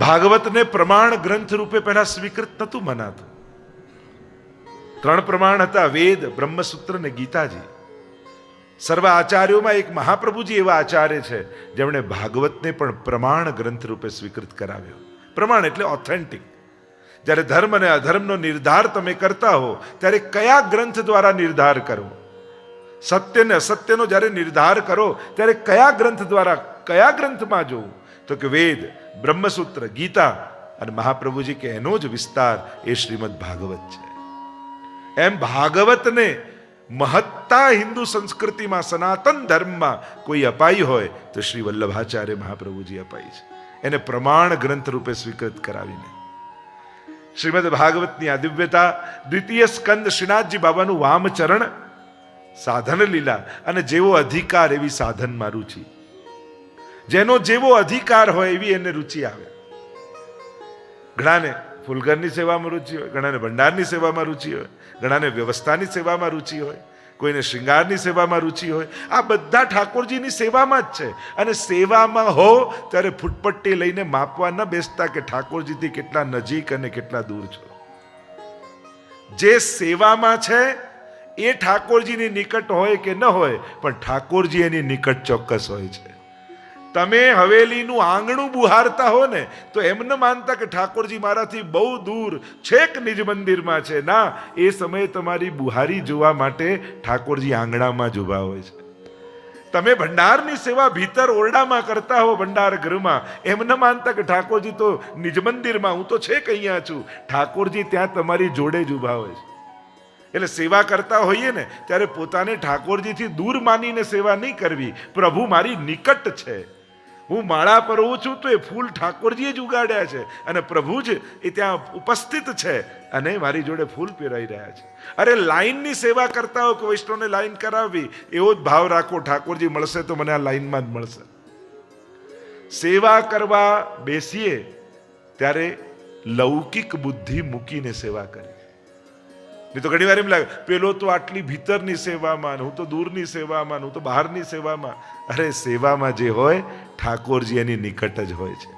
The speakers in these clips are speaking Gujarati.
ભાગવતને પ્રમાણ ગ્રંથ રૂપે પહેલા સ્વીકૃત નહોતું મનાતું. 3 પ્રમાણ હતા: વેદ, બ્રહ્મસૂત્ર ને ગીતાજી. સર્વ આચાર્યોમાં એક મહાપ્રભુજી એવા આચાર્ય છે જેમણે ભાગવતને પણ પ્રમાણ ગ્રંથ રૂપે સ્વીકૃત કરાવ્યો. પ્રમાણ એટલે ઓથેન્ટિક. જ્યારે ધર્મ અને અધર્મનો નિર્ધાર તમે કરતા હો ત્યારે કયા ગ્રંથ દ્વારા નિર્ધાર કરવો, સત્ય ને અસત્યનો જ્યારે નિર્ધાર કરો ત્યારે કયા ગ્રંથ દ્વારા, કયા ગ્રંથમાં જોવું, તો કે વેદ, બ્રહ્મસૂત્ર, ગીતા અને મહાપ્રભુજી કે એનો જ વિસ્તાર એ શ્રીમદ ભાગવત છે. એમ ભાગવતને મહત્તા હિન્દુ સંસ્કૃતિમાં, સનાતન ધર્મમાં કોઈ અપાઈ હોય તો શ્રી વલ્લભાચાર્ય મહાપ્રભુજી અપાઈ છે. એને પ્રમાણ ગ્રંથ રૂપે સ્વીકૃત કરાવીને શ્રીમદ ભાગવતની આ દિવ્યતા. દ્વિતીય સ્કંદ શ્રીનાથજી બાબાનું વામચરણ, સાધન લીલા અને જેવો અધિકાર એવી સાધનમાં રુચિ. જેનો જેવો અધિકાર હોય એવી એને રુચિ આવે. ઘણાને ફૂલઘરની સેવામાં રુચિ હોય, ઘણાને ભંડારની સેવામાં રુચિ હોય, ઘણાને વ્યવસ્થાની સેવામાં રુચિ હોય, કોઈને શૃંગારની સેવામાં રુચિ હોય. આ બધા ઠાકોરજીની સેવામાં જ છે. અને સેવામાં હો ત્યારે ફૂટપટ્ટી લઈને માપવા ન બેસતા કે ઠાકોરજીથી કેટલા નજીક અને કેટલા દૂર છો. જે સેવામાં છે એ ઠાકોરજીની નિકટ હોય કે ન હોય, પણ ઠાકોરજી એની નિકટ ચોક્કસ હોય છે. તમે હવેલીનું આંગણું બુહારતા હો ને તો એમ ન માનતા કે ઠાકોરજી મારાથી બહુ દૂર છેક નિજ મંદિરમાં છે. ના, એ સમયે તમારી બુહારી જોવા માટે ઠાકોરજી આંગણામાં જ ઊભા હોય છે. તમે ભંડારની સેવા ભીતર ઓરડામાં કરતા હો, ભંડાર ગૃહમાં, એમ ન માનતા કે ઠાકોરજી તો નિજ મંદિરમાં, હું તો છેક અહીંયા છું. ઠાકોરજી ત્યાં તમારી જોડે જ ઊભા હોય છે. એટલે સેવા કરતા હોઈએ ને ત્યારે પોતાને ઠાકોરજીથી દૂર માનીને સેવા નહીં કરવી. પ્રભુ મારી નિકટ છે. હું માળા પરવું છું તો એ ફૂલ ઠાકોરજીએ જ ઉગાડ્યા છે અને પ્રભુ જ એ ત્યાં ઉપસ્થિત છે અને મારી જોડે ફૂલ પહેરાઈ રહ્યા છે. અરે લાઈનની સેવા કરતા હો કે વૈષ્ણવને લાઈન કરાવવી, એવો જ ભાવ રાખો, ઠાકોરજી મળશે તો મને આ લાઈનમાં જ મળશે. સેવા કરવા બેસીએ ત્યારે લૌકિક બુદ્ધિ મૂકીને સેવા કરી. નહીં તો ઘણી વાર એમ લાગે પેલો તો આટલી ભીતરની સેવામાં, હું તો દૂરની સેવામાં, હું તો બહારની સેવામાં. અરે સેવામાં જે હોય ઠાકોરજી એની નિકટ જ હોય છે.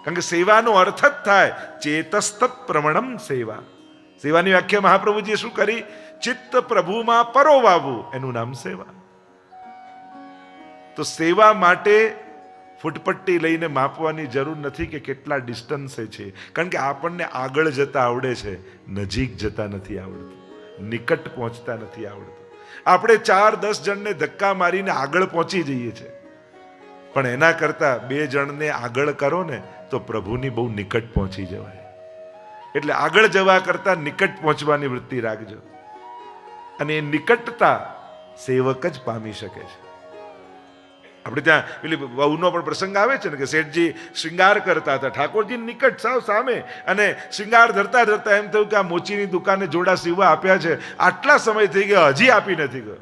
કારણ કે સેવાનો અર્થ જ થાય ચેતસ્ત પ્રમણમ સેવા. સેવાની વ્યાખ્યા મહાપ્રભુજીએ શું કરી? ચિત્ત પ્રભુમાં પરોવાવું, એનું નામ સેવા. તો સેવા માટે ફૂટપટ્ટી લઈને માપવાની જરૂર નથી કે કેટલા ડિસ્ટન્સે છે. કારણ કે આપણને આગળ જતા આવડે છે, નજીક જતા નથી આવડતું, નિકટ પહોંચતા નથી આવડતું. આપણે 4-10 જણને ધક્કા મારીને આગળ પહોંચી જઈએ છીએ, પણ એના કરતા 2 જણને આગળ કરો ને તો પ્રભુની બહુ નિકટ પહોંચી જવાય. એટલે આગળ જવા કરતા નિકટ પહોંચવાની વૃત્તિ રાખજો. અને એ નિકટતા સેવક જ પામી શકે છે. આપણે ત્યાં પેલી વહુનો પણ પ્રસંગ આવે છે ને કે શેઠજી શૃંગાર કરતા હતા, ઠાકોરજી નિકટ સાવ સામે, અને શૃંગાર ધરતા ધરતા એમ થયું કે આ મોચીની દુકાને જોડા સીવવા આપ્યા છે, આટલા સમય થઈ ગયો હજી આપી નથી ગયો.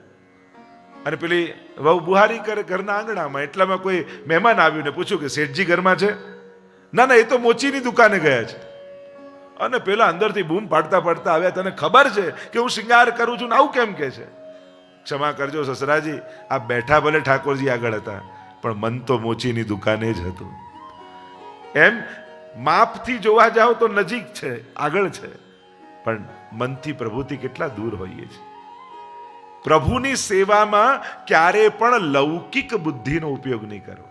અને પેલી વહુ બુહારી કરે ઘરના આંગણામાં. એટલામાં કોઈ મહેમાન આવ્યું ને પૂછ્યું કે શેઠજી ઘરમાં છે? ના ના, એ તો મોચીની દુકાને ગયા છે. અને પેલા અંદરથી બૂમ પાડતા પાડતા આવ્યા, તને ખબર છે કે હું શૃંગાર કરું છું ને આવું કેમ કે છે? ક્ષમા કરજો સસરાજી, આ બેઠા ભલે ઠાકોરજી આગળ હતા પણ મન તો મોચીની દુકાને જ હતું. એમ માપથી જોવા જાઓ તો નજીક છે, આગળ છે, પણ મનથી પ્રભુથી કેટલા દૂર હોઈએ છીએ. પ્રભુની સેવામાં ક્યારે પણ લૌકિક બુદ્ધિનો ઉપયોગ નહીં કરો.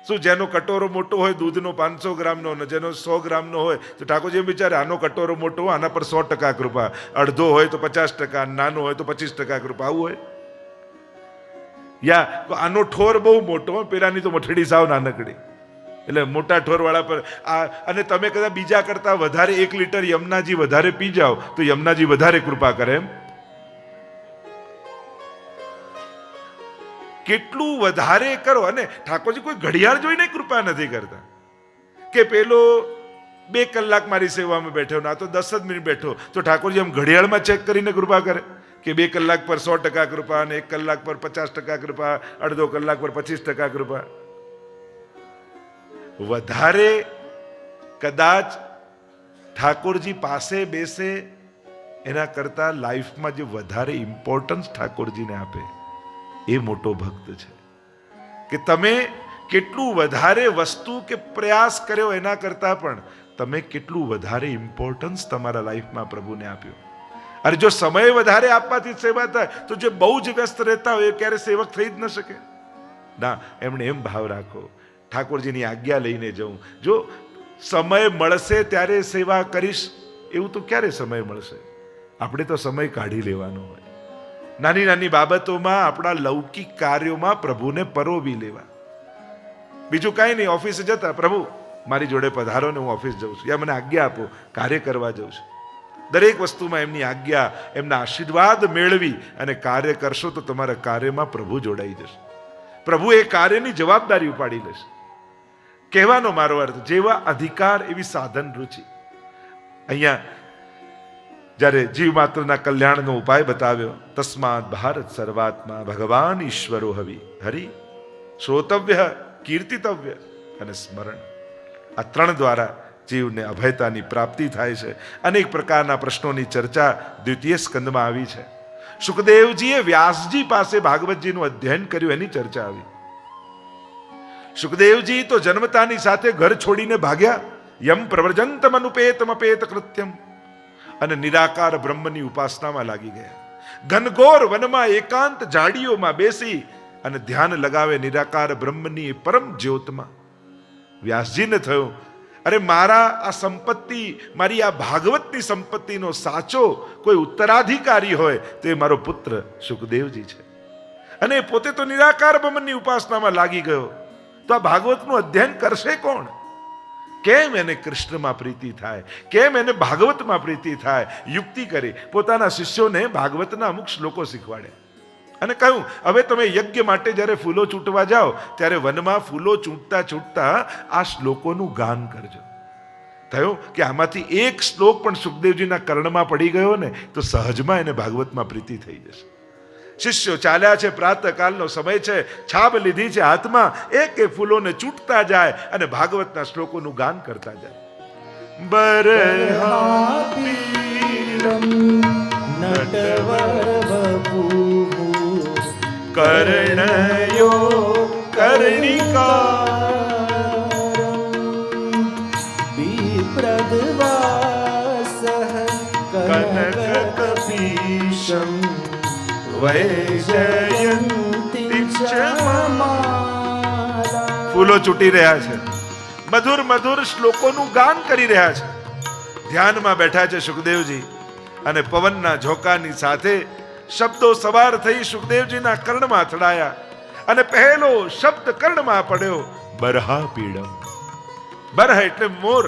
શું જેનો કટોરો મોટો હોય દૂધનો 500 ગ્રામનો, અને જેનો 100 ગ્રામનો હોય તો ઠાકોરજી વિચારે આનો કટોરો મોટો હોય, આના પર 100% કૃપા, અડધો હોય તો 50%, નાનો હોય તો 25% કૃપા, આવું હોય. યા આનો ઠોર બહુ મોટો હોય, પેલાની તો મઠડી સાવ નાનકડી, એટલે મોટા ઠોર વાળા પર આ. અને તમે કદાચ બીજા કરતા વધારે 1 લીટર યમુનાજી વધારે પી જાઓ તો યમુનાજી વધારે કૃપા કરે. એમ કેટલું વધારે કરો. અને ઠાકોરજી કોઈ ઘડિયાળ જોઈને કૃપા નથી કરતા કે પેલો 2 કલાક મારી સેવામાં બેઠો ના તો 10 જ મિનિટ બેઠો, તો ઠાકોરજી આમ ઘડિયાળમાં ચેક કરીને કૃપા કરે કે 2 કલાક પર 100% કૃપા, અને 1 કલાક પર 50% કૃપા, અડધો કલાક પર 25% કૃપા. વધારે કદાચ ઠાકોરજી પાસે બેસે એના કરતા લાઈફમાં જે વધારે ઇમ્પોર્ટન્સ ઠાકોરજીને આપે એ મોટો ભક્ત છે. કે તમે કેટલું વધારે વસ્તુ કે પ્રયાસ કર્યો એના કરતાં પણ તમે કેટલું વધારે ઇમ્પોર્ટન્સ તમારા લાઈફમાં પ્રભુને આપ્યું. અરે જો સમય વધારે આપવાથી સેવા થાય તો જે બહુ જ વ્યસ્ત રહેતા હોય એ ક્યારે સેવક થઈ જ ન શકે. ના, એમણે એમ ભાવ રાખો, ઠાકોરજીની આજ્ઞા લઈને જવું. જો સમય મળશે ત્યારે સેવા કરીશ એવું તો ક્યારે સમય મળશે? આપણે તો સમય કાઢી લેવાનો હોય. નાની નાની બાબતોમાં, આપણા લૌકિક કાર્યોમાં પ્રભુને પરોવી લેવા. બીજું કાંઈ નહીં, ઓફિસે જતા પ્રભુ મારી જોડે પધારો ને હું ઓફિસ જઉં છું, યા મને આજ્ઞા આપો કાર્ય કરવા જઉં છું. દરેક વસ્તુમાં એમની આજ્ઞા, એમના આશીર્વાદ મેળવી અને કાર્ય કરશો તો તમારા કાર્યમાં પ્રભુ જોડાઈ જશે. પ્રભુ એ કાર્યની જવાબદારી ઉપાડી લેશે. કહેવાનો મારો અર્થ, જેવા અધિકાર એવી સાધન રુચિ. અહીંયા જ્યારે જીવ માત્રના કલ્યાણનો ઉપાય બતાવ્યો, તસ્માત ભારત સર્વાત્મા ભગવાન ઈશ્વરો હરિ શ્રોતવ્ય, કીર્તિતવ્ય અને સ્મરણ. આ ત્રણ દ્વારા જીવને અભયતાની પ્રાપ્તિ થાય છે. અનેક પ્રકારના પ્રશ્નોની ચર્ચા દ્વિતીય સ્કંદમાં આવી છે. સુખદેવજીએ વ્યાસજી પાસે ભાગવતજીનું અધ્યયન કર્યું, એની ચર્ચા આવી. સુખદેવજી તો જન્મતાની સાથે ઘર છોડીને ભાગ્યા. યમ પ્રવ્રજંતમ અનુપેતમ અપેત કૃત્યમ, અને નિરાકાર બ્રહ્મની ઉપાસનામાં લાગી ગયા. ઘનઘોર વનમાં એકાંત ઝાડીઓમાં બેસી અને ધ્યાન લગાવે નિરાકાર બ્રહ્મની પરમ જ્યોતમાં. વ્યાસજીને થયું, અરે મારા આ સંપત્તિ, મારી આ ભાગવતની સંપત્તિનો સાચો કોઈ ઉત્તરાધિકારી હોય તો એ મારો પુત્ર સુખદેવજી છે. અને પોતે તો નિરાકાર બ્રહ્મની ઉપાસનામાં લાગી ગયો, તો આ ભાગવતનું અધ્યયન કરશે કોણ? કેમ એને કૃષ્ણમાં પ્રીતિ થાય? કેમ એને ભાગવતમાં પ્રીતિ થાય? યુક્તિ કરી પોતાના શિષ્યોને ભાગવતના અમુક શ્લોકો શીખવાડ્યા અને કહ્યું, હવે તમે યજ્ઞ માટે જ્યારે ફૂલો ચૂંટવા જાઓ ત્યારે વનમાં ફૂલો ચૂંટતા ચૂંટતા આ શ્લોકોનું ગાન કરજો. થયું કે આમાંથી એક શ્લોક પણ સુખદેવજીના કર્ણમાં પડી ગયો ને તો સહજમાં એને ભાગવતમાં પ્રીતિ થઈ જશે. શિષ્યો ચાલ્યા છે, પ્રાતઃકાલનો સમય છે, છાબ લીધી છે હાથમાં, એક એક ફૂલોને ચૂંટતા જાય અને ભાગવતના શ્લોકોનું ગાન કરતા જાય. બરહાપીરમ નટવર કર્ણયો કર્ણિકારમ વિપ્રદ્વાસઃ કનકકપીશમ વૈજયંતી ચ મમાલા. ફૂલો ચૂંટી રહ્યા છે, મધુર મધુર શ્લોકોનું ગાન કરી રહ્યા છે. ધ્યાનમાં બેઠા છે સુખદેવજી અને પવનના ઝોકાની સાથે શબ્દો સવાર થઈ સુખદેવજીના કર્ણમાં અથડાયા અને પહેલો શબ્દ કર્ણમાં પડ્યો, બરહા પીડમ. બરહ એટલે મોર,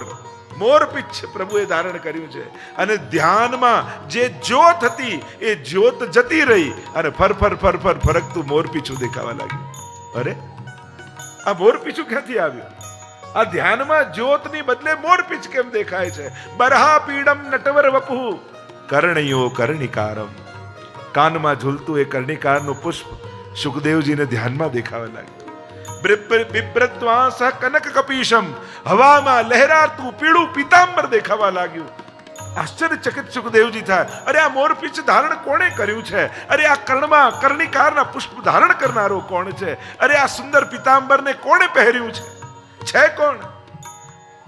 મોર પીછ પ્રભુએ ધારણ કર્યું છે. અને ધ્યાનમાં જે જ્યોત હતી એ જ્યોત જતી રહી અને ફર ફર ફર ફર ફરકતું મોર પીછું દેખાવા લાગ્યું. અરે આ મોર પીછું ક્યાંથી આવ્યું? આ ધ્યાનમાં જ્યોતની બદલે મોર પીછ કેમ દેખાય છે? બરહા પીડમ નટવર વપુ કર્ણયો કર્ણિકારમ. કાનમાં ઝૂલતું એ કર્ણિકારનું પુષ્પ સુખદેવજીને ધ્યાનમાં દેખાવા લાગ્યું. બિભ્રદ્વાસ કનક કપીશમ, હવામાં લહેરાતું પીળું પીતાંબર દેખાવા લાગ્યું. આશ્ચર્યચકિત સુખદેવજી થાય, અરે આ મોરપીછ ધારણ કોણે કર્યું છે? અરે આ કર્ણમાં કર્ણિકારના પુષ્પ ધારણ કરનારો કોણ છે? અરે આ સુંદર પીતાંબરને કોણે પહેર્યું છે કોણ?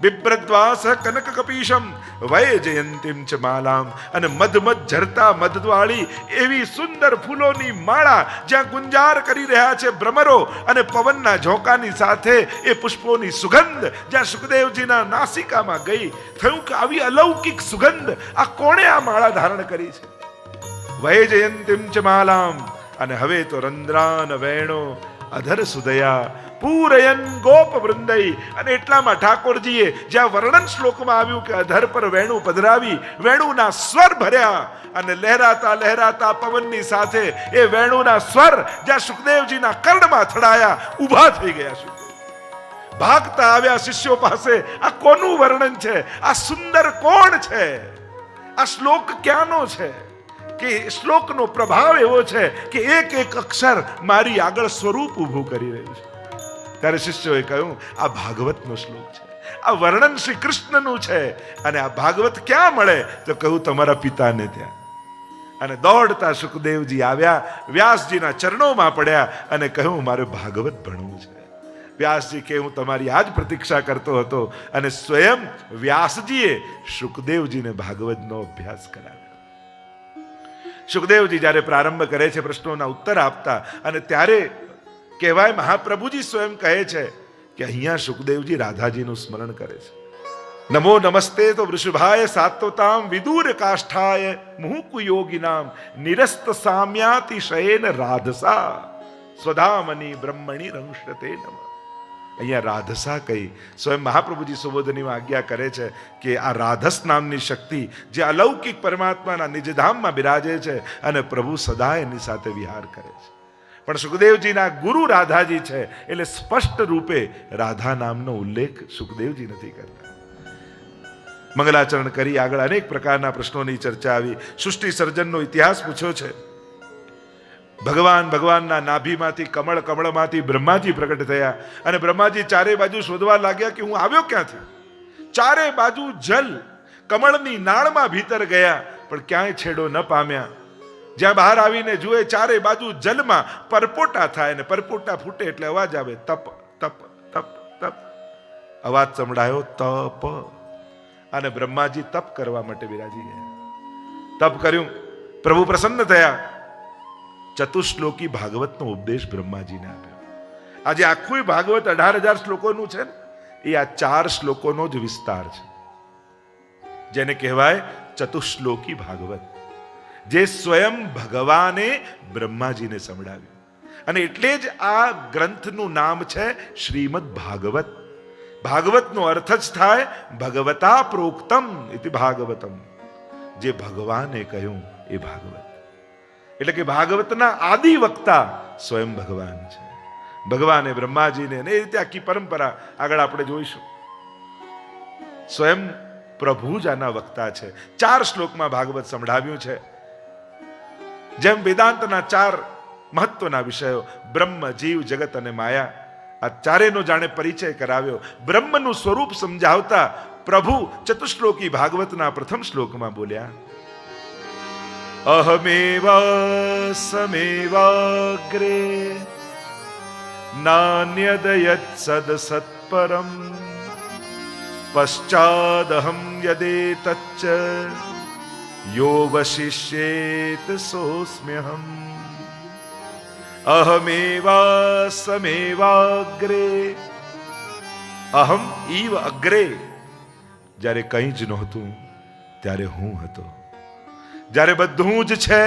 બિભ્રદ્વાસ કનક કપીશમ વૈજયંતીમ ચ માલામ. અને મધમધ ઝરતા મધવાળી એવી સુંદર ફૂલોની માળા જ્યાં ગુંજાર કરી રહ્યા છે ભ્રમરો અને પવનના ઝોકાની સાથે એ પુષ્પોની સુગંધ જ્યાં સુખદેવજીના નાસિકામાં ગઈ. થયું કે આવી અલૌકિક સુગંધ આ કોણે આ માળા ધારણ કરી છે? વૈજયંતીમ ચ માલામ. અને હવે તો રંદ્રાન વેણો અધર સુદયા પૂરયન ગોપ વૃંદઈ. અને એટલામાં ઠાકોરજીએ જ્યાં વર્ણન શ્લોકમાં આવ્યું કે અધર પર વેણુ પધરાવી વેણુના સ્વર ભર્યા અને લહેરાતા લહેરાતા પવનની સાથે એ વેણુના સ્વર જ્યાં સુખદેવજીના કર્ણમાં અથડાયા, ઊભા થઈ ગયા. સુખદેવ ભાગતા આવ્યા શિષ્યો પાસે. આ કોનું વર્ણન છે? આ સુંદર કોણ છે? આ શ્લોક ક્યાંનો છે? કે શ્લોકનો પ્રભાવ એવો છે કે એક એક અક્ષર મારી આગળ સ્વરૂપ ઊભું કરી રહ્યું છે. ત્યારે શિષ્યોએ કહ્યું, આ ભાગવતનો શ્લોક છે, આ વર્ણન શ્રી કૃષ્ણનું છે. અને આ ભાગવત ક્યાં મળે? તો કહ્યું તમારા પિતાને ત્યાં. અને દોડતા સુખદેવજી આવ્યા, વ્યાસજીના ચરણોમાં પડ્યા અને કહ્યું મારે ભાગવત ભણવું છે. વ્યાસજી કે હું તમારી આ જ પ્રતીક્ષા કરતો હતો. અને સ્વયં વ્યાસજીએ શુકદેવજીને ભાગવતનો અભ્યાસ કરાવ્યો. શુકદેવજી જ્યારે પ્રારંભ કરે છે પ્રશ્નોના ઉત્તર આપતા, અને ત્યારે કહેવાય મહાપ્રભુજી સ્વયં કહે છે કે અહીંયા શુકદેવજી રાધાજીનું સ્મરણ કરે છે. નમો નમસ્તે તો વૃષભાય સાત્વતામ વિદુર કાષ્ઠાય મુહુકુ યોગિનામ નિરસ્ત સામ્યાતિશયેન રાધસા સ્વધામની બ્રહ્મણી રંશતે નમઃ. અહીંયા રાધસા કહી સ્વયં મહાપ્રભુજી સુબોધનીમાં આજ્ઞા કરે છે કે આ રાધસ નામની શક્તિ જે અલૌકિક પરમાત્માના નિજધામમાં બિરાજે છે અને પ્રભુ સદા એની સાથે વિહાર કરે છે. પણ સુખદેવજીના ગુરુ રાધાજી છે એટલે સ્પષ્ટ રૂપે રાધા નામનો ઉલ્લેખ સુખદેવજી નથી કરતા. મંગલાચરણ કરી આગળ અનેક પ્રકારના પ્રશ્નોની ચર્ચા આવી. સૃષ્ટિ સર્જનનો ઇતિહાસ પૂછ્યો છે. ભગવાનના નાભીમાંથી કમળ, કમળમાંથી બ્રહ્માજી પ્રગટ થયા અને બ્રહ્માજી ચારે બાજુ શોધવા લાગ્યા કે હું આવ્યો ક્યાંથી. ચારે બાજુ જલ, કમળની નાળમાં ભીતર ગયા પણ ક્યાંય છેડો ન પામ્યા. જ્યાં બહાર આવીને જુએ ચારે બાજુ જલમાં પરપોટા થાય અને પરપોટા ફૂટે એટલે અવાજ આવે તપ તપ તપ તપ. અવાજ સંભળાયો તપ. અને બ્રહ્માજી તપ કરવા માટે બિરાજી ગયા. તપ કર્યું, પ્રભુ પ્રસન્ન થયા. ચતુશ્લોકી ભાગવતનો ઉપદેશ બ્રહ્માજીને આપ્યો. આજે આખું ભાગવત 18,000 શ્લોકોનું છે ને, એ આ 4 શ્લોકોનો જ વિસ્તાર છે, જેને કહેવાય ચતુશ્લોકી ભાગવત, જે સ્વયં ભગવાને બ્રહ્માજીને સંભળાવ્યું. અને એટલે જ આ ગ્રંથનું નામ છે શ્રીમદ ભાગવત. ભાગવતનો અર્થ જ થાય ભગવતા પ્રોક્તમ ઇતિ ભાગવતમ, જે ભગવાને કહ્યું એ ભાગવત. એટલે કે ભાગવતના આદિ વક્તા સ્વયં ભગવાન છે. ભગવાને બ્રહ્માજીને એ રીતે આખી પરંપરા આગળ આપણે જોઈશું. સ્વયં પ્રભુ જ આના વક્તા છે. 4 શ્લોકમાં ભાગવત સંભળાવ્યું છે. જેમ વેદાંતના 4 મહત્વના વિષયો બ્રહ્મ, જીવ, જગત અને માયા, આ ચારેનો જાણે પરિચય કરાવ્યો. બ્રહ્મનું સ્વરૂપ સમજાવતા પ્રભુ ચતુશ્લોકી ભાગવતના પ્રથમ શ્લોકમાં બોલ્યા, અહમેવા સમેવાગ્રે નાન્યદયત સદસત્પરમ પશ્ચાદહમ યદેતચ્ચ યો વશિષ્યેત સોસ્મ્યહમ. અહમેવા સમેવાગ્રે, અહમ ઈવ અગ્રે, જ્યારે કંઈ જ નહોતું ત્યારે હું હતો. જ્યારે બધું જ છે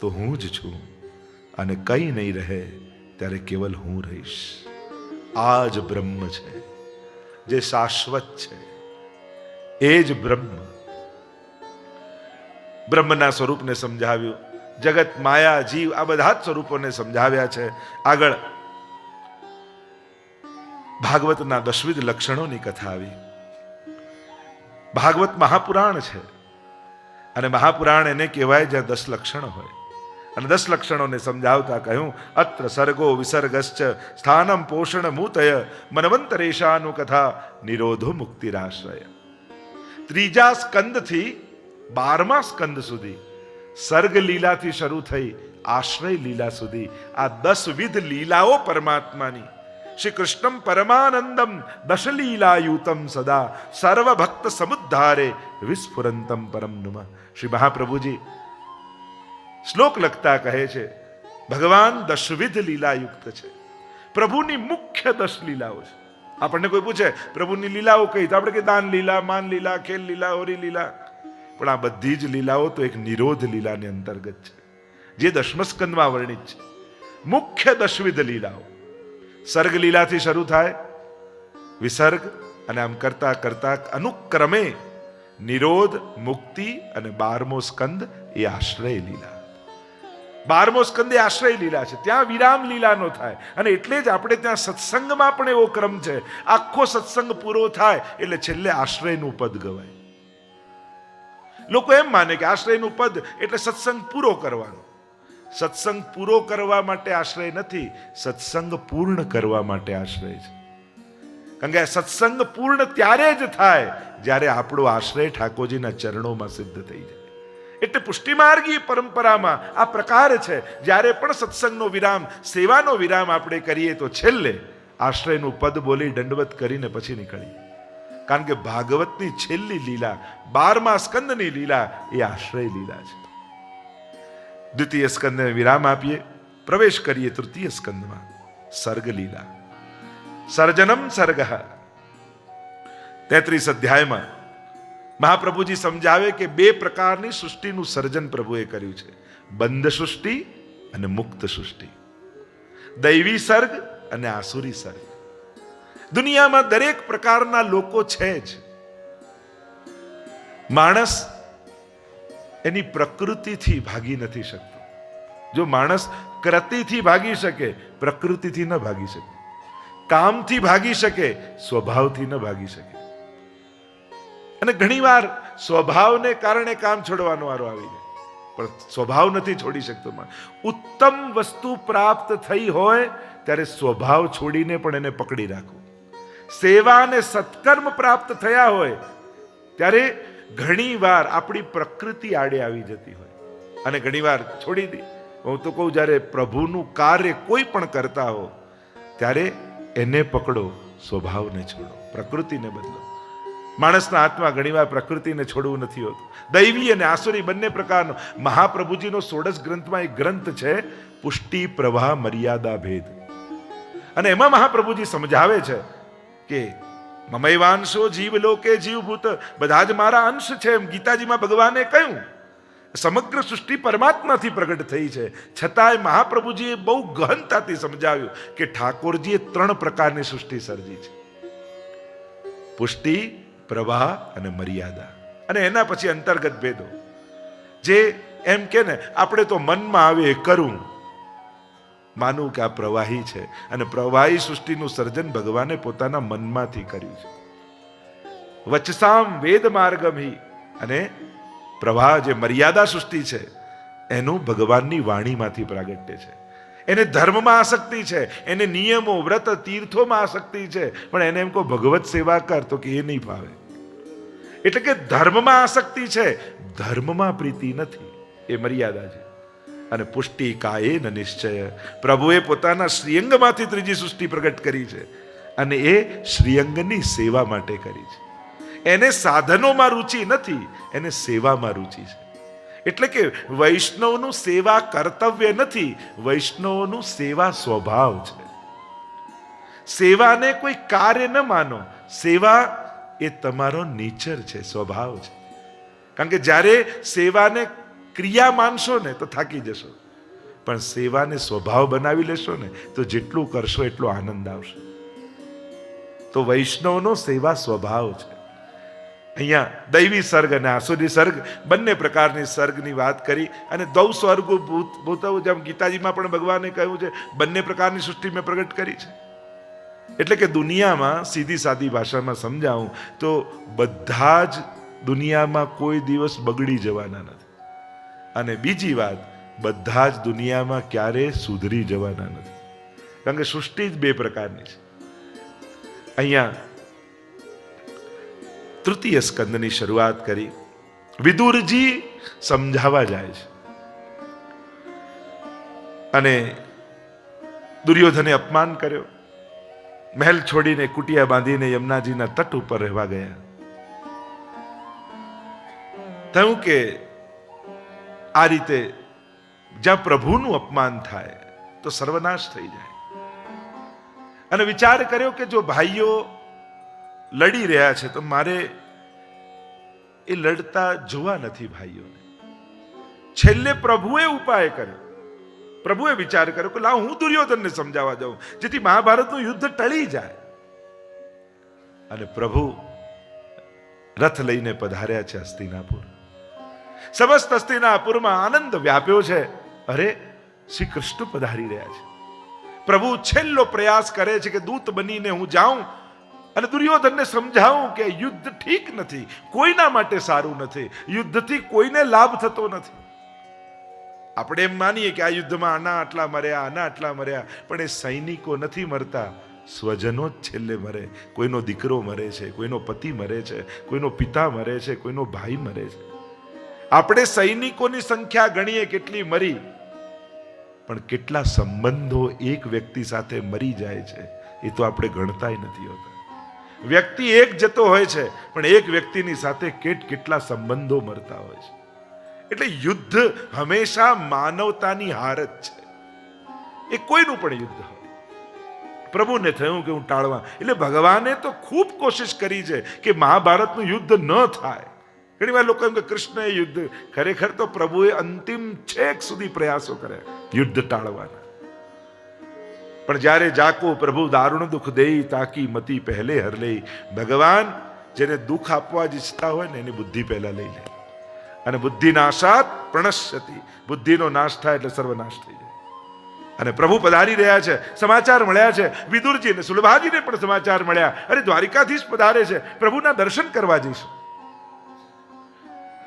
તો હું જ છું, અને કંઈ નહીં રહે ત્યારે કેવલ હું રહીશ. આ જ બ્રહ્મ છે જે શાશ્વત છે. એ જ બ્રહ્મ. બ્રહ્મના સ્વરૂપને સમજાવ્યું. જગત, માયા, જીવ આ બધા જ સ્વરૂપોને સમજાવ્યા છે. આગળ ભાગવતના 10વિધ લક્ષણોની કથા આવી. ભાગવત મહાપુરાણ છે અને મહાપુરાણ એને કહેવાય જ્યાં 10 લક્ષણો હોય. અને 10 લક્ષણોને સમજાવતા કહ્યું, અત્ર સર્ગો વિસર્ગશ્ચ સ્થાનમ પોષણ મૂતય મનવંતરેશાનું કથા નિરોધો મુક્તિરાશ્રય. 3જા સ્કંદથી 12મા સ્કંદ સુધી સર્ગ લીલાથી શરૂ થઈ આશ્રય લીલા સુધી આ 10 વિધ લીલાઓ પરમાત્માની. શ્રી કૃષ્ણમ પરમાનંદમ દશલીલાયુતમ સદા સર્વ ભક્ત સમુદ્ધારે વિસ્ફુરંતમ પરમ નુમ. શ્રી મહાપ્રભુજી શ્લોક લખતા કહે છે, ભગવાન 10 વિધ લીલાયુક્ત છે. પ્રભુની મુખ્ય 10 લીલાઓ છે. આપણને કોઈ પૂછે પ્રભુની લીલાઓ કઈ, તો આપણે કે દાન લીલા, માન લીલા, ખેલ લીલા, હોરી લીલા. પણ આ બધી જ લીલાઓ તો એક નિરોધ લીલાની અંતર્ગત છે, જે 10મ સ્કંદમાં વર્ણિત છે. મુખ્ય 10 વિધ લીલાઓ સર્ગ લીલાથી શરૂ થાય, વિસર્ગ, અને આમ કરતા કરતા અનુક્રમે નિરોધ, મુક્તિ અને 12મો સ્કંદ એ આશ્રય લીલા. 12મો સ્કંદ એ આશ્રય લીલા છે. ત્યાં વિરામ લીલાનો થાય. અને એટલે જ આપણે ત્યાં સત્સંગમાં પણ એવો ક્રમ છે. આખો સત્સંગ પૂરો થાય એટલે છેલ્લે આશ્રયનું પદ ગવાય. લોકો એમ માને કે આશ્રયનું પદ એટલે સત્સંગ પૂરો કરવાનો. સત્સંગ પૂરો કરવા માટે આશ્રય નથી, સત્સંગ પૂર્ણ કરવા માટે આશ્રય છે. કારણ કે સત્સંગ પૂર્ણ ત્યારે જ થાય જ્યારે આપણો આશ્રય ઠાકોરજીના ચરણોમાં સિદ્ધ થઈ જાય. એટલે પુષ્ટિમાર્ગી પરંપરામાં આ પ્રકાર છે. જ્યારે પણ સત્સંગનો વિરામ, સેવાનો વિરામ આપણે કરીએ તો છેલ્લે આશ્રયનું પદ બોલી દંડવત કરીને પછી નીકળી. કારણ કે ભાગવતની છેલ્લી લીલા 12મા સ્કંદની લીલા એ આશ્રય લીલા છે. દ્વિતીય સ્કંદને વિરામ આપીએ, પ્રવેશ કરીએ તૃતીય સ્કંદમાં. સર્ગ લીલા, સર્જનમ સર્ગ. 33 અધ્યાયમાં મહાપ્રભુજી સમજાવે કે 2 પ્રકારની સૃષ્ટિનું સર્જન પ્રભુએ કર્યું છે, બંધ સૃષ્ટિ અને મુક્ત સૃષ્ટિ, દૈવી સર્ગ અને આસુરી સર્ગ. દુનિયામાં દરેક પ્રકારના લોકો છે જ. માણસ એની પ્રકૃતિથી ભાગી નથી શકતો. જો માણસ કૃતિથી ભાગી શકે, પ્રકૃતિથી ન ભાગી શકે. કામથી ભાગી શકે, સ્વભાવથી ન ભાગી શકે. અને ઘણીવાર સ્વભાવને કારણે કામ છોડવાનો વારો આવી જાય, પણ સ્વભાવ નથી છોડી શકતો. ઉત્તમ વસ્તુ પ્રાપ્ત થઈ હોય ત્યારે સ્વભાવ છોડીને પણ એને પકડી રાખવું. સેવા અને સત્કર્મ પ્રાપ્ત થયા હોય ત્યારે ઘણીવાર આપણી પ્રકૃતિ આડે આવી જતી હોય અને ઘણીવાર છોડી દી. હું તો કહું, જ્યારે પ્રભુનું કાર્ય કોઈ પણ કરતા હો ત્યારે એને પકડો, સ્વભાવને છોડો, પ્રકૃતિને બદલો. માણસના હાથમાં ઘણીવાર પ્રકૃતિને છોડવું નથી હોતું. દૈવી અને આસુરી બંને પ્રકારનો મહાપ્રભુજીનો 16 ગ્રંથમાં એક ગ્રંથ છે પુષ્ટિ પ્રવાહ મર્યાદા ભેદ. અને એમાં મહાપ્રભુજી સમજાવે છે કે મમૈવાંશો જીવ લોકે જીવભૂત, બધા જ મારા અંશ છે. એમ ગીતાજીમાં ભગવાને કહ્યું. સમગ્ર સૃષ્ટિ પરમાત્માથી પ્રગટ થઈ છે, છતાંય મહાપ્રભુજીએ બહુ ગહનતાથી સમજાવ્યું કે ઠાકોરજીએ 3 પ્રકારની સૃષ્ટિ સર્જી છે, પુષ્ટિ, પ્રવાહ અને મર્યાદા. અને એના પછી અંતર્ગત ભેદો, જે એમ કે ને આપણે તો મનમાં આવે કરું, માનું કે આ પ્રવાહી છે. અને પ્રવાહી સૃષ્ટિનું સર્જન ભગવાને પોતાના મનમાંથી કર્યું છે. વચસામ વેદ માર્ગમ. અને પ્રવાહ જે મર્યાદા સૃષ્ટિ છે એનું ભગવાનની વાણીમાંથી પ્રાગટ્ય છે. એને ધર્મમાં આસક્તિ છે, એને નિયમો, વ્રત, તીર્થોમાં આસક્તિ છે, પણ એને એમ કહો ભગવત સેવા કર તો કે એ નહીં ફાવે. એટલે કે ધર્મમાં આસક્તિ છે, ધર્મમાં પ્રીતિ નથી, એ મર્યાદા છે. અને પુષ્ટિ કાયેન નિશ્ચય, પ્રભુએ પોતાના શ્રીઅંગમાંથી ત્રીજી સૃષ્ટિ પ્રગટ કરી છે અને એ શ્રીઅંગની સેવા માટે કરી છે. એને સાધનોમાં રુચિ નથી, એને સેવામાં રુચિ છે. એટલે કે વૈષ્ણવનું સેવા કર્તવ્ય નથી, વૈષ્ણવનું સેવા સ્વભાવ છે. સેવાને કોઈ કાર્ય ન માનો, સેવા એ તમારો નેચર છે, સ્વભાવ છે. કારણ કે જ્યારે સેવાને ક્રિયા માનશો ને તો થાકી જશો, પણ સેવાને સ્વભાવ બનાવી લેશો ને તો જેટલું કરશો એટલો આનંદ આવશે. તો વૈષ્ણવનો સેવા સ્વભાવ છે. અહીંયા દૈવી સર્ગ અને આસુરી સર્ગ બંને પ્રકારની સર્ગની વાત કરી. અને દૌ સ્વર્ગ ભૂત, જેમ ગીતાજીમાં પણ ભગવાને કહ્યું છે, બંને પ્રકારની સૃષ્ટિ મેં પ્રગટ કરી છે. એટલે કે દુનિયામાં સીધી સાદી ભાષામાં સમજાવું તો બધા જ દુનિયામાં કોઈ દિવસ બગડી જવાના નથી. અને બીજી વાત, બધા જ દુનિયામાં ક્યારે સુધરી જવાના નથી. કારણ કે સૃષ્ટિ જ 2 પ્રકારની છે. અહીંયા તૃતીય સ્કંદની શરૂઆત કરી. વિદુરજી સમજાવવા જાય છે અને દુર્યોધને અપમાન કર્યો, મહેલ છોડીને કુટિયા બાંધીને યમુનાજીના તટ ઉપર રહેવા ગયા. થયું કે આ રીતે જ્યાં પ્રભુનું અપમાન થાય તો સર્વનાશ થઈ જાય. અને વિચાર કર્યો કે જો ભાઈઓ લડી રહ્યા છે તો મારે એ લડતા જોવા નથી ભાઈઓને. છેલ્લે પ્રભુએ ઉપાય કર્યો. પ્રભુએ વિચાર કર્યો કે લાવ હું દુર્યોધનને સમજાવવા જાઉં, જેથી મહાભારતનું યુદ્ધ ટળી જાય. અને પ્રભુ રથ લઈને પધાર્યા છે હસ્તિનાપુર. સમસ્ત હસ્તિનાપુરમાં આનંદ વ્યાપ્યો છે. અરે, શ્રી કૃષ્ણ પધારી રહ્યા છે. પ્રભુ છેલ્લો પ્રયાસ કરે છે કે દૂત બનીને હું જાઉં અને દુર્યોધનને સમજાવું કે યુદ્ધ ઠીક નથી, કોઈના માટે સારું નથી, યુદ્ધથી કોઈને લાભ થતો નથી. આપણે એમ માનીએ કે આ યુદ્ધમાં આના આટલા મર્યા, આના આટલા મર્યા, પણ એ સૈનિકો નથી મરતા, સ્વજનો જ છેલ્લે મરે. કોઈનો દીકરો મરે છે, કોઈનો પતિ મરે છે, કોઈનો પિતા મરે છે, કોઈનો ભાઈ મરે છે. આપણે સૈનિકોની સંખ્યા ગણીએ કેટલી મરી, પણ કેટલા સંબંધો એક વ્યક્તિ સાથે મરી જાય છે એ તો આપણે ગણતાય નથી હોતા. વ્યક્તિ એક જતો હોય છે, પણ એક વ્યક્તિની સાથે કેટલા સંબંધો મરતા હોય છે. એટલે યુદ્ધ હંમેશા માનવતાની હાર જ છે. એ કોઈનું પણ યુદ્ધ હોય. પ્રભુને થયું કે હું ટાળવા, એટલે ભગવાને તો ખૂબ કોશિશ કરી છે કે મહાભારતનું યુદ્ધ ન થાય. ઘણી વાર લોકો એમ કે કૃષ્ણએ યુદ્ધ, ખરેખર તો પ્રભુએ અંતિમ છેક સુધી પ્રયાસો કર્યા યુદ્ધ ટાળવાના. પણ જ્યારે જાકો પ્રભુ દારૂણ દુઃખ દેઈ તાકી મતી પહેલે હર લઈ. ભગવાન જેને દુઃખ આપવા જ ઈચ્છતા હોય ને એની બુદ્ધિ પહેલા લઈ લે. અને બુદ્ધિ નાશાત પ્રણશ્યતિ, બુદ્ધિનો નાશ થાય એટલે સર્વનાશ થઈ જાય. અને પ્રભુ પધારી રહ્યા છે, સમાચાર મળ્યા છે. વિદુરજી ને સુલભાજીને પણ સમાચાર મળ્યા, અરે દ્વારિકાધીશ પધારે છે, પ્રભુના દર્શન કરવા જઈશું.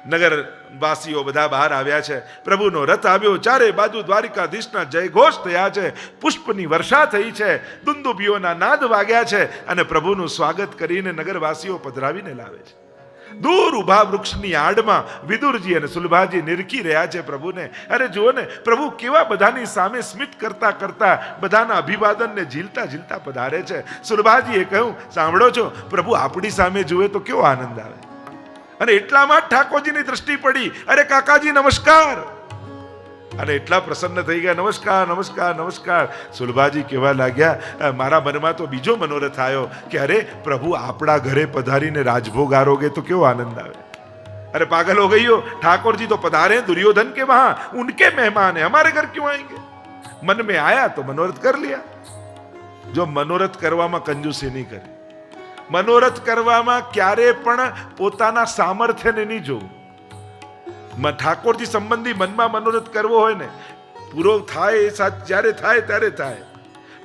નગરવાસીઓ બધા બહાર આવ્યા છે. પ્રભુનો રથ આવ્યો, ચારે બાજુ દ્વારિકાધીશના જયઘોષ થયા છે, પુષ્પની વર્ષા થઈ છે, દુંદુભીઓના નાદ વાગ્યા છે, અને પ્રભુનું સ્વાગત કરીને નગરવાસીઓ પધરાવીને લાવે છે. દૂર ઉભા વૃક્ષની આડમાં વિદુરજી અને સુલભાજી નિરખી રહ્યા છે પ્રભુને. અરે જુઓ ને, પ્રભુ કેવા બધાની સામે સ્મિત કરતા કરતા બધાના અભિવાદનને ઝીલતા ઝીલતા પધારે છે. સુલભાજીએ કહ્યું, સાંભળો છો, પ્રભુ આપણી સામે જુએ તો કેવો આનંદ આવે. અને એટલામાં ઠાકોરજીની દ્રષ્ટિ પડી, અરે કાકાજી નમસ્કાર. અને એટલા પ્રસન્ન થઈ ગયા, નમસ્કાર નમસ્કાર નમસ્કાર. સુલભાજી કહેવા લાગ્યા, મારા મનમાં તો બીજો મનોરથ આવ્યો કે અરે પ્રભુ આપણા ઘરે પધારીને રાજભોગ આરોગે તો કેવો આનંદ આવે. અરે પાગલ હો ગઈ હો, ઠાકોર जी तो पधारे दुर्योधन के वहां, उनके मेहमान है, हमारे घर क्यों आएंगे. मन में आया तो मनोरथ कर लिया. જો મનોરથ કરવામાં કંજૂસી નહીં કરે, મનોરથ કરવામાં ક્યારે પણ પોતાના સામર્થ્યને નહીં જોવું. ઠાકોરજી સંબંધી મનમાં મનોરથ કરવો હોય ને, પૂરો થાય એ જ્યારે થાય ત્યારે થાય,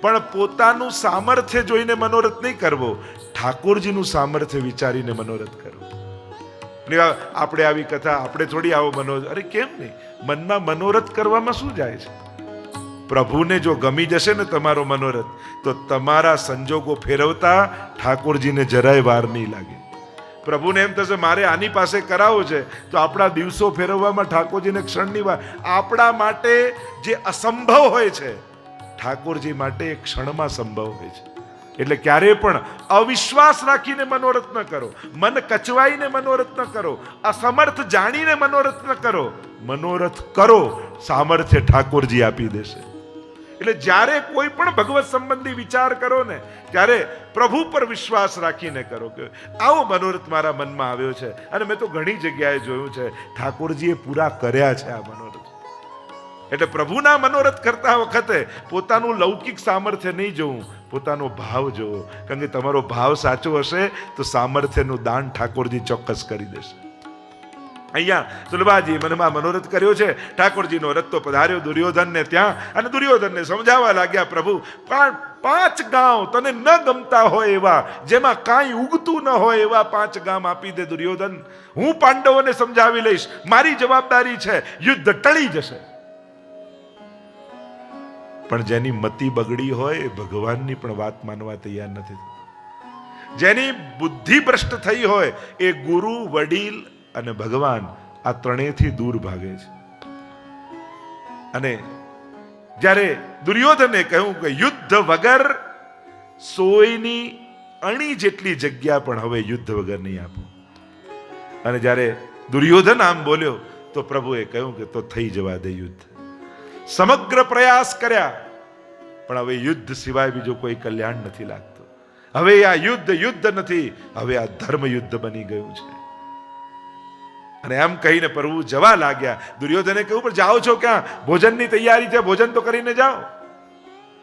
પણ પોતાનું સામર્થ્ય જોઈને મનોરથ નહીં કરવો, ઠાકોરજીનું સામર્થ્ય વિચારીને મનોરથ કરવો. આપણે આવી કથા, આપણે થોડી આવો મનોરથ, અરે કેમ નહીં, મનમાં મનોરથ કરવામાં શું જાય છે. પ્રભુને જો ગમી જશે ને તમારો મનોરથ, તો તમારા સંજોગો ફેરવતા ઠાકોરજીને જરાય વાર નહીં લાગે. પ્રભુને એમ થશે મારે આની પાસે કરાવો છે, તો આપણા દિવસો ફેરવવામાં ઠાકોરજીને ક્ષણની વાર. આપણા માટે જે અસંભવ હોય છે, ઠાકોરજી માટે એક ક્ષણમાં સંભવ હોય છે. એટલે ક્યારેય પણ અવિશ્વાસ રાખીને મનોરથ ન કરો, મન કચવાઈને મનોરથ ન કરો, અસમર્થ જાણીને મનોરથ ન કરો. મનોરથ કરો, સામર્થ્ય ઠાકોરજી આપી દેશે. એટલે જ્યારે કોઈ પણ ભગવત સંબંધી વિચાર કરો ને, ત્યારે પ્રભુ પર વિશ્વાસ રાખીને કરો કે આવો મનોરથ મારા મનમાં આવ્યો છે. અને મેં તો ઘણી જગ્યાએ જોયું છે, ઠાકોરજીએ પૂરા કર્યા છે આ મનોરથ. એટલે પ્રભુના મનોરથ કરતા વખતે પોતાનું લૌકિક સામર્થ્ય નહીં જોવું, પોતાનો ભાવ જોવો. કારણ કે તમારો ભાવ સાચો હશે તો સામર્થ્યનું દાન ઠાકોરજી ચોક્કસ કરી દેશે. અહીંયા સુલભાજી મનમાં મનોરથ કર્યો છે, ઠાકોરજીનો રથ તો પધાર્યો દુર્યોધનને ત્યાં, અને દુર્યોધનને સમજાવવા લાગ્યા, પ્રભુ 5 ગામ તને ન ગમતા હોય એવા, જેમાં કાંઈ ઉગતું ન હોય એવા 5 ગામ આપી દે દુર્યોધન. હું પાંડવોને સમજાવી લઈશ, મારી જવાબદારી છે, યુદ્ધ ટળી જશે. પણ જેની મતિ બગડી હોય એ ભગવાનની પણ વાત માનવા તૈયાર નથી. જેની બુદ્ધિ ભ્રષ્ટ થઈ હોય એ ગુરુ, વડીલ અને ભગવાન આ ત્રણેયથી દૂર ભાગે છે. અને જ્યારે દુર્યોધને કહ્યું કે યુદ્ધ વગર સોયની અણી જેટલી જગ્યા પણ હવે યુદ્ધ વગર નહીં આપો, અને જ્યારે દુર્યોધન આમ બોલ્યો તો પ્રભુએ કહ્યું કે તો થઈ જવા દે યુદ્ધ. સમગ્ર પ્રયાસ કર્યા, પણ હવે યુદ્ધ સિવાય બીજો કોઈ કલ્યાણ નથી લાગતો. હવે આ યુદ્ધ નથી, હવે આ ધર્મ યુદ્ધ બની ગયું છે. અને એમ કહીને પ્રભુ જવા લાગ્યા. દુર્યોધને કહ્યું, પણ જાઓ છો ક્યાં? ભોજનની તૈયારી છે, ભોજન તો કરીને જાઓ.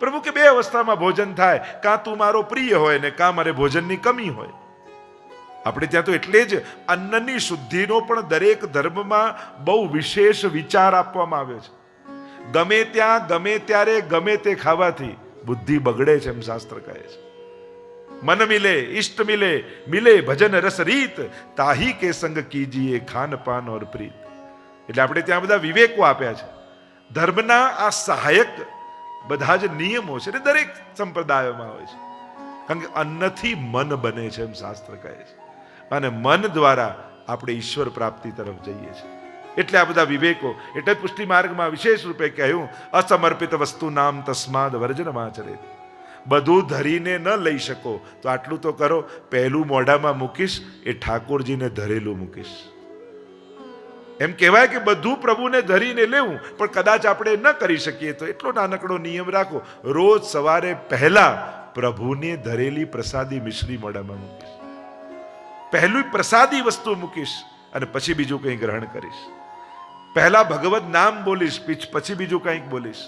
પ્રભુ કે 2 અવસ્થામાં ભોજન થાય, કાં તું મારો પ્રિય હોય ને કાં મારે ભોજનની કમી હોય. આપણે ત્યાં તો એટલે જ અન્નની શુદ્ધિનો પણ દરેક ધર્મમાં બહુ વિશેષ વિચાર આપવામાં આવ્યો છે. ગમે ત્યાં ગમે ત્યારે ગમે તે ખાવાથી બુદ્ધિ બગડે છે, એમ શાસ્ત્ર કહે છે. મન મિલે ઇષ્ટ મિલે, મિલે ભજન રસ રીત, તાહી કે સંગ કીજીએ ખાન પાન ઓર પ્રીત. એટલે આપણે ત્યાં બધા વિવેકો આપ્યા છે. ધર્મના આ સહાયક બધા જ નિયમો છે, દરેક સંપ્રદાયોમાં હોય છે. કારણ કે અન્નથી મન બને છે, એમ શાસ્ત્ર કહે છે. અને મન દ્વારા આપણે ઈશ્વર પ્રાપ્તિ તરફ જઈએ છીએ. એટલે આ બધા વિવેકો. એટલે પુષ્ટિ માર્ગમાં વિશેષ રૂપે કહ્યું, અસમર્પિત વસ્તુ નામ તસ્માદ વર્જનમાચરે. બધું ધરીને ન લઈ શકો તો આટલું તો કરો, પહેલું મોઢામાં મૂકીશ એ ઠાકોરજીને ધરેલું મૂકીશ. એમ કહેવાય કે બધું પ્રભુને ધરીને લેવું, પણ કદાચ આપણે ન કરી શકીએ તો એટલો નાનકડો નિયમ રાખો, રોજ સવારે પહેલા પ્રભુને ધરેલી પ્રસાદી મિશ્રી મોઢામાં મૂકીશ. પહેલું પ્રસાદી વસ્તુ મૂકીશ અને પછી બીજું કંઈ ગ્રહણ કરીશ. પહેલા ભગવત નામ બોલીશ, પછી બીજું કંઈક બોલીશ.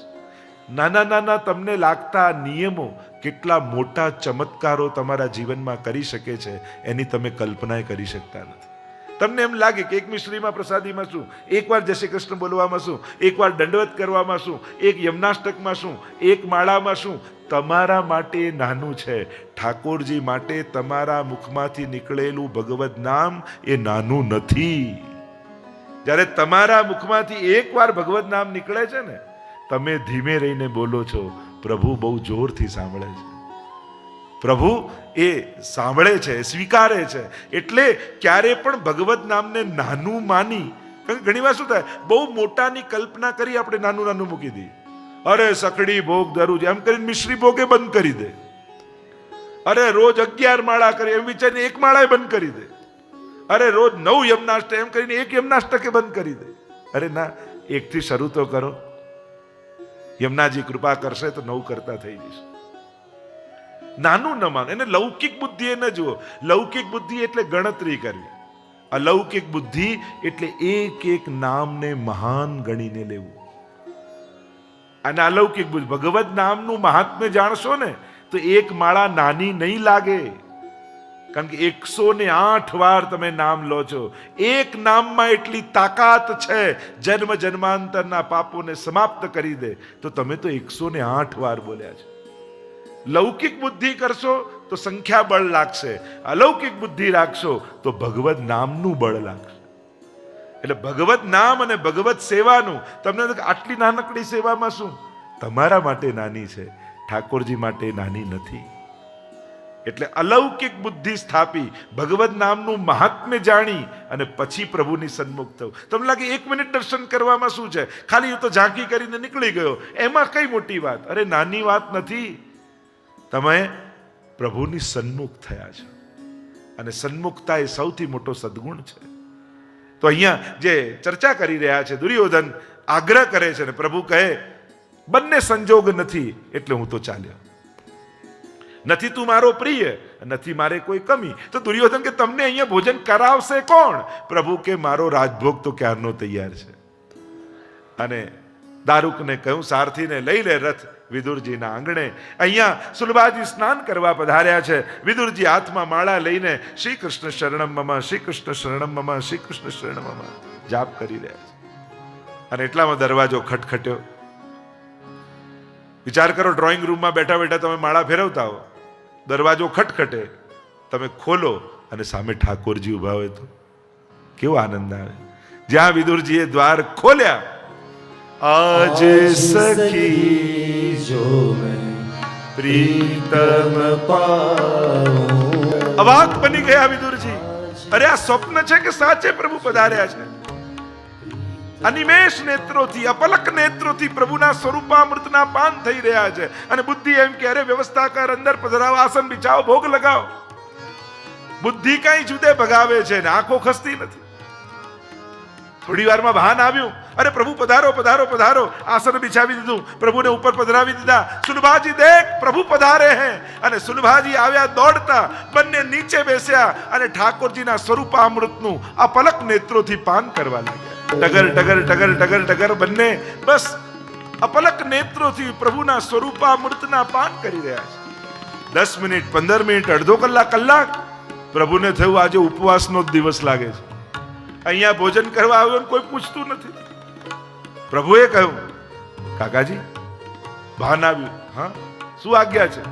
નાના નાના તમને લાગતા નિયમો કેટલા મોટા ચમત્કારો તમારા જીવનમાં કરી શકે છે એની તમે કલ્પના કરી શકતા નથી. તમને એમ લાગે કે એક મિશ્રીમાં પ્રસાદીમાં શું, એકવાર જય શ્રી કૃષ્ણ બોલવામાં શું, એકવાર દંડવત કરવામાં શું, એક યમનાષ્ટકમાં શું, એક માળામાં શું, તમારા માટે નાનું છે. ઠાકોરજી માટે તમારા મુખમાંથી નીકળેલું ભગવત નામ એ નાનું નથી. જ્યારે તમારા મુખમાંથી એકવાર ભગવત નામ નીકળે છે ને, તમે ધીમે રહીને બોલો છો, પ્રભુ બહુ જોરથી સાંભળે છે. પ્રભુ એ સાંભળે છે, સ્વીકારે છે. એટલે ક્યારે પણ ભગવત નામને નાનું માની, ઘણી વાર શું થાય, બહુ મોટાની કલ્પના કરી આપણે નાનું નાનું મૂકી દઈએ. અરે સકડી ભોગ ધરું છે એમ કરીને મિશ્રી ભોગે બંધ કરી દે. અરે રોજ 11 માળા કરી એમ વિચારીને એક માળા બંધ કરી દે. અરે રોજ 9 યમનાષ્ટક એમ કરીને એક યમનાષ્ટકે બંધ કરી દે. અરે ના, એકથી શરૂ તો કરો. યમુનાજી કૃપા કરશે તો 9 કરતા થઈ જશે. નાનું ન માનો, એને લૌકિક બુદ્ધિ એ ન જુઓ. લૌકિક બુદ્ધિ એટલે ગણતરી કરવી, અલૌકિક બુદ્ધિ એટલે એક એક નામને મહાન ગણીને લેવું. અને અલૌકિક બુદ્ધિ, ભગવત નામનું મહાત્મ્ય જાણશો ને તો એક માળા નાની નહીં લાગે. કારણ કે 108 વાર તમે નામ લો છો. એક નામમાં એટલી તાકાત છે, જન્મ જન્માંતરના પાપોને સમાપ્ત કરી દે. તો તમે તો 108 વાર બોલ્યા છે. લૌકિક બુદ્ધિ કરશો તો સંખ્યા બળ લાગશે, અલૌકિક બુદ્ધિ રાખશો તો ભગવત નામનું બળ લાગશે. એટલે ભગવત નામ અને ભગવત સેવાનું, તમને આટલી નાનકડી સેવામાં શું, તમારા માટે નાની છે, ઠાકોરજી માટે નાની નથી. એટલે અલૌકિક બુદ્ધિ સ્થાપી ભગવત નામનું મહાત્મ્ય જાણી અને પછી પ્રભુની સન્મુખ થવું. તમને લાગે 1 મિનિટ દર્શન કરવામાં શું છે, ખાલી તો ઝાંકી કરીને નીકળી ગયો, એમાં કઈ મોટી વાત? અરે નાની વાત નથી. તમે પ્રભુની સન્મુખ થયા છો અને સન્મુખતા એ સૌથી મોટો સદગુણ છે. તો અહીંયા જે ચર્ચા કરી રહ્યા છે, દુર્યોધન આગ્રહ કરે છે ને પ્રભુ કહે બંને સંજોગ નથી એટલે હું તો ચાલ્યો. નથી તું મારો પ્રિય, નથી મારે કોઈ કમી. તો દુર્યોધન કે તમને અહીંયા ભોજન કરાવશે કોણ? પ્રભુ કે મારો રાજભોગ તો ક્યારનો તૈયાર છે. અને દારૂકને કહ્યું સારથીને લઈ લે રથ વિદુરજીના આંગણે. અહીંયા સુલભાજી સ્નાન કરવા પધાર્યા છે. વિદુરજી હાથમાં માળા લઈને શ્રી કૃષ્ણ શરણમ મમ, શ્રી કૃષ્ણ શરણમ મમ, શ્રી કૃષ્ણ શરણમ મમ જાપ કરી રહ્યા છે. અને એટલામાં દરવાજો ખટખટ્યો. વિચાર કરો, ડ્રોઈંગ રૂમમાં બેઠા બેઠા તમે માળા ફેરવતા હો, દરવાજો ખટખટે, તમે ખોલો અને સામે ઠાકોરજી ઉભા હોય તો કેવો આનંદ આવે. જ્યાં વિદુરજીએ દ્વાર ખોલ્યા, आज सखी जो मैं प्रीतम पाऊं. अवाक बनी गया विदुरजी. अरे આ સ્વપ્ન છે કે સાચે પ્રભુ પધાર્યા છે? અનિમેષ નેત્રોથી, અપલક નેત્રોથી પ્રભુના સ્વરૂપામૃતના પાન થઈ રહ્યા છે. અને બુદ્ધિ એમ કે અરે વ્યવસ્થા કર, અંદર પધરાવો, આસન બિછાવો, ભોગ લગાવો. બુદ્ધિ કઈ જુદે ભગાવે છે ને આંખો ખસતી નથી. થોડી વારમાં ભાન આવ્યું, અરે પ્રભુ પધારો પધારો પધારો. આસન બિછાવી દીધું, પ્રભુને ઉપર પધરાવી દીધા. સુલભાજી દેખ પ્રભુ પધારે હે. અને સુલભાજી આવ્યા દોડતા, બંને નીચે બેસ્યા અને ઠાકોરજીના સ્વરૂપામૃતનું અપલક નેત્રોથી પાન કરવા લાગ્યા. ટગર ટગર ટગર ટગર ટગર બંને બસ અપલક નેત્રોથી પ્રભુના સ્વરૂપામૃતના પાન કરી રહ્યા છે. 10 મિનિટ, 15 મિનિટ, અડધો કલાક પ્રભુને થયું આજે ઉપવાસનો જ દિવસ લાગે છે. અહીંયા ભોજન કરવા આવ્યો કોઈ પૂછતું નથી. પ્રભુએ કહ્યું કાકાજી ભાન આવ્યું? હા, શું આજ્ઞા છે?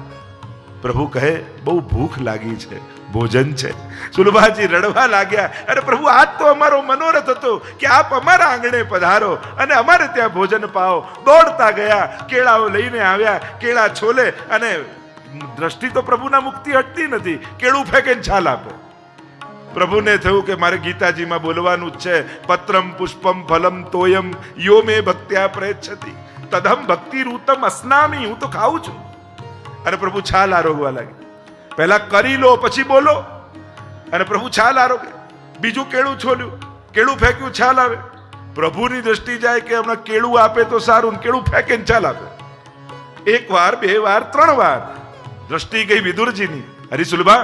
પ્રભુ કહે બહુ ભૂખ લાગી છે, ભોજન છે. સુલભાજી રડવા લાગ્યા. અરે પ્રભુ, આજ તો અમારો મનોરથ હતો કે આપ અમારા આંગણે પધારો અને અમારે ત્યાં ભોજન પાઓ. દોડતા ગયા, કેળાઓ લઈને આવ્યા, કેળા છોલે. અને દ્રષ્ટિ તો પ્રભુના મુખથી હટતી નથી, કેળું ફેંકીને છાલ આપે. પ્રભુને થયું કે મારે ગીતાજીમાં બોલવાનું જ છે, પત્રમ પુષ્પમ ફલમ તોયમ યો મે ભક્ત્યા પ્રયચ્છતિ તદહમ ભક્તિ રૂતમ અસ્નામી. હું તો ખાઉં છું. અને પ્રભુ છાલ આરોગવા લાગે. પહેલા કરી લો પછી બોલો, અને પ્રભુ છાલ આરોગે. બીજું કેળું છોલ્યું, કેળું ફેંક્યું, છાલ આવે. પ્રભુની દ્રષ્ટિ જાય કે હમણાં કેળું આપે તો સારું, કેળું ફેંકે ને છાલ આપે. એક વાર, બે વાર, ત્રણ વાર दृष्टि गई विदुर जी ની. अरे सुलभा,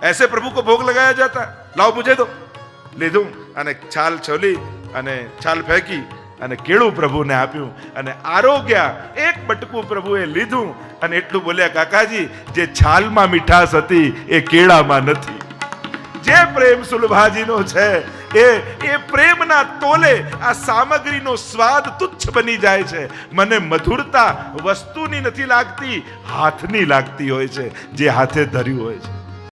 ऐसे प्रभु को भोग लगाया जाता, लाओ मुझे दो. લીધું અને છાલ છોલી અને છાલ ફેંકી અને કેળું પ્રભુને આપ્યું અને આરોગ્યા. એક બટકું પ્રભુએ લીધું અને એટલું બોલ્યા, કાકાજી, જે છાલમાં મીઠાશ હતી એ કેળામાં નથી. જે પ્રેમ સુલભાજીનો છે એ પ્રેમના તોલે આ સામગ્રીનો સ્વાદ તુચ્છ બની જાય છે. મને મધુરતા વસ્તુની નથી લાગતી, હાથની લાગતી હોય છે, જે હાથે ધર્યું હોય છે.